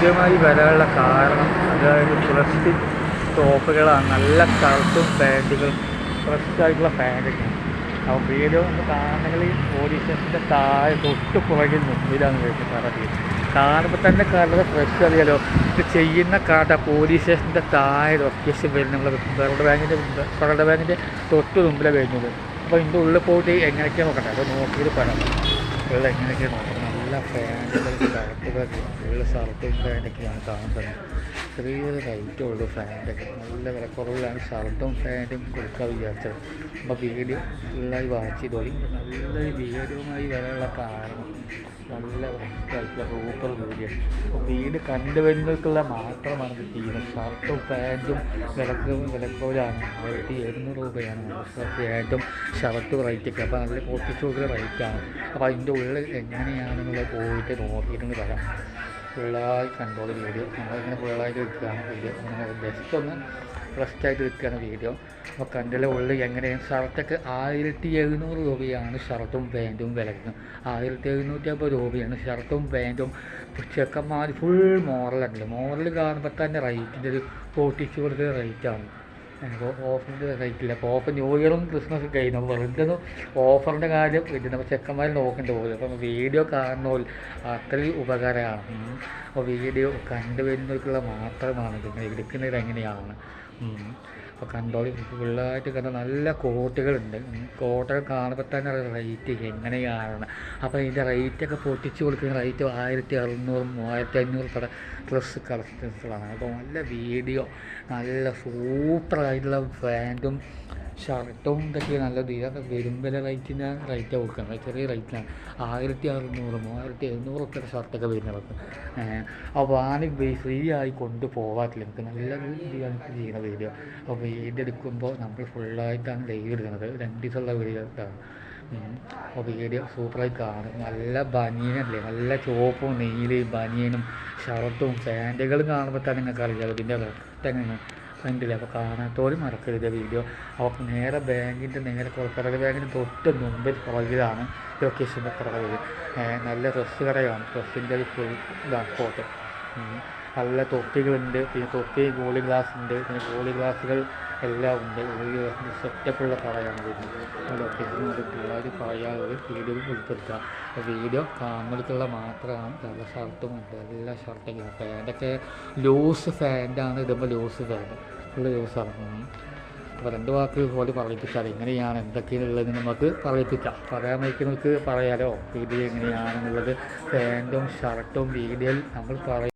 വീഡിയോമായി വരാനുള്ള കാരണം അതായത് ഫ്രഷ് ടോപ്പുകളാണ്. നല്ല ഷർട്ടും പാൻറ്റുകളും ഫ്രഷ് ആയിട്ടുള്ള പാൻറ്റൊക്കെയാണ്. അപ്പോൾ വീഡിയോ ഒന്ന് കാണണമെങ്കിൽ പോലീസ് സ്റ്റേഷൻ്റെ താഴെ തൊട്ട് പുറകിൽ മുമ്പിലാണ് വരുന്നത്. കടയിൽ കാണുമ്പോൾ തന്നെ കടൽ ഫ്രഷ് അറിയാലോ. ഇത് ചെയ്യുന്ന കട പോലീസ് സ്റ്റേഷൻ്റെ താഴെ ലൊക്കേഷൻ വരുന്നത് ബറോഡ ബാങ്കിൻ്റെ തൊട്ട് മുമ്പിലാണ് വരുന്നത്. അപ്പോൾ ഇതിൻ്റെ ഉള്ളിൽ പോയിട്ട് എങ്ങനെയൊക്കെയാണ് നോക്കട്ടെ, അപ്പോൾ നോക്കിയിട്ട് പറയാം ഉള്ള എങ്ങനെയൊക്കെയാണ് നോക്കണം. നല്ല ഫാൻറ്റുകൾ ഷർട്ടുകളൊക്കെ ഉള്ള ഷർട്ടും ഫാൻറ്റൊക്കെയാണ് കാണുന്നത്. ചെറിയൊരു റേറ്റേ ഉള്ളൂ ഫാൻറ്റൊക്കെ. നല്ല വിലക്കുറവിലാണ് ഷർട്ടും ഫാൻറ്റും കൊടുക്കാൻ വിചാരിച്ചത്. അപ്പോൾ വീഡിയോ ഫുള്ളായി വാച്ച് ചെയ്തോളി. നല്ലൊരു വീഡിയോയുമായി വരാനുള്ള കാരണം നല്ല വൃത്തിയായിട്ടുള്ള സൂപ്പർ വീഡിയോ. അപ്പോൾ വീട് കണ്ടുവരുന്നവർക്കുള്ള മാത്രമാണ് ഇത് ചെയ്യുന്നത്. ഷർട്ടും പാൻറ്റും വിലക്കുറവിലാണ്. 1700 രൂപയാണ് പാൻറ്റും ഷർട്ടും റേറ്റൊക്കെ. അപ്പോൾ നല്ല പൊട്ടിച്ചു കൊടുക്കുന്ന റേറ്റാണ്. അപ്പോൾ അതിൻ്റെ ഉള്ളിൽ എങ്ങനെയാണെന്നുള്ളത് പോയിട്ട് നോക്കിയിട്ടുണ്ട് വരാം. ഫുള്ളായി കൺട്രോൾ വീഡിയോ നമ്മളിങ്ങനെ ഫുള്ളായിട്ട് എടുക്കുകയാണ് വീഡിയോ. അങ്ങനെ ജസ്റ്റ് ഒന്ന് ഫ്രഷായിട്ട് എടുക്കുകയാണ് വീഡിയോ. അപ്പോൾ കണ്ടിലെ ഉള്ളിൽ എങ്ങനെയാണ് ഷർട്ടൊക്കെ 1700 രൂപയാണ് ഷർട്ടും പാൻറ്റും വിലക്കുന്നത്. 1750 രൂപയാണ് ഷർട്ടും പാൻറ്റും. ചെക്കന്മാർ ഫുൾ മോറലുണ്ട്. മോറൽ കാണുമ്പോൾ തന്നെ റേറ്റിൻ്റെ ഒരു പൊട്ടിച്ചു കൊടുക്കുന്ന റേറ്റാണ്. അപ്പോൾ ഓഫറിൻ്റെ റേറ്റില്ല. അപ്പോൾ ഓഫർ ന്യൂ ഇയറും ക്രിസ്മസും കഴിഞ്ഞു. അപ്പോൾ വെറുതെ ഓഫറിൻ്റെ കാര്യം വരുന്നത്. അപ്പോൾ ചെക്കന്മാർ നോക്കേണ്ട പോകും. അപ്പം വീഡിയോ കാണുന്നവർ അത്രയും ഉപകാരമാണ്. അപ്പോൾ വീഡിയോ കണ്ടുവരുന്നവർക്കുള്ള മാത്രമാണ് ഇത് എടുക്കുന്നത് എങ്ങനെയാണ്. അപ്പോൾ കണ്ടോളി. ഫുള്ളായിട്ട് കണ്ട നല്ല കോട്ടുകളുണ്ട്. കോട്ടുകൾ കാണുമ്പോൾ തന്നെ റേറ്റ് എങ്ങനെയാണ്. അപ്പോൾ ഇതിൻ്റെ റേറ്റൊക്കെ പൊട്ടിച്ച് കൊടുക്കുന്ന റേറ്റ് 1600 3500 ഡ്രസ്സ് കളക്ഷൻസുകളാണ്. അപ്പോൾ നല്ല വീഡിയോ നല്ല സൂപ്പറായിട്ടുള്ള പാൻറ്റും ഷർട്ടും ഇതൊക്കെ നല്ല ഇതൊക്കെ വരുമ്പോൾ റേറ്റിന് റേറ്റാണ് കൊടുക്കുന്നത്. ചെറിയ റേറ്റിനാണ് 1600 3700 ഷർട്ടൊക്കെ വരുന്നവർക്ക്. അപ്പോൾ ആണ് ഫ്രീ ആയി കൊണ്ടുപോകാറില്ല. നമുക്ക് നല്ല രീതിയാണ് ചെയ്യുന്ന വീഡിയോ. അപ്പോൾ വീഡിയോ എടുക്കുമ്പോൾ നമ്മൾ ഫുള്ളായിട്ടാണ് ലൈവ് എടുക്കുന്നത്. 2 ദിവസമുള്ള വീഡിയോ ഇതാണ്. അപ്പോൾ വീഡിയോ സൂപ്പറായി കാണും. നല്ല ബനിയനല്ലേ, നല്ല ചുവപ്പും നീലയും ബനിയനും ഷർട്ടും പാൻറ്റുകളും കാണുമ്പോൾ തന്നെ നിങ്ങൾക്ക് അറിയാം ഇതിൻ്റെ റെസ്റ്റ് എങ്ങനെ കണ്ടില്ല. അപ്പോൾ കാണാത്തോലും മറക്കരുത് വീഡിയോ. അപ്പോൾ നേരെ ബാങ്കിൻ്റെ ഫെഡറൽ ബാങ്കിൻ്റെ തൊട്ട് മുമ്പിൽ പുറകിലാണ് ലൊക്കേഷൻ്റെ പുറകിൽ നല്ല ഡ്രസ്സ് കടയാണ്. ഡ്രസ്സിൻ്റെ ഒരു ഫുൾ ഇതാണ് ഫോട്ടോ. നല്ല തൊപ്പികളുണ്ട്. പിന്നെ തൊപ്പി ഗോളി ഗ്ലാസ് ഉണ്ട്. പിന്നെ ഗോളി ഗ്ലാസുകൾ എല്ലാം ഉണ്ട്. ഒരു സെറ്റപ്പുള്ള കടയാണ് വരുന്നത്. ലൊക്കേഷൻ പിള്ളേർ പറയാതെ വീഡിയോ ഉൾപ്പെടുത്തുക. അപ്പോൾ വീഡിയോ കാണുന്നവർക്കുള്ള മാത്രമാണ്. നല്ല ഷർട്ടും ഉണ്ട്. എല്ലാ ഷർട്ടൊക്കെ പാൻറ്റൊക്കെ ലൂസ് പാൻറ്റാണ്. ഇടുമ്പോൾ ലൂസ് പാൻറ്റ് ഫുള്ള് ലൂസാണ്. അപ്പോൾ 2 വാക്കുകൾ പോലെ പറയിപ്പിച്ചാൽ എങ്ങനെയാണ് എന്തൊക്കെയാണുള്ളത് നമുക്ക് പറയിപ്പിക്കാം. പറയാൻ വയ്ക്കുന്നവർക്ക് പറയാലോ വീഡിയോ എങ്ങനെയാണെന്നുള്ളത്. പാൻറ്റും ഷർട്ടും വീഡിയോയിൽ നമ്മൾ പറയും.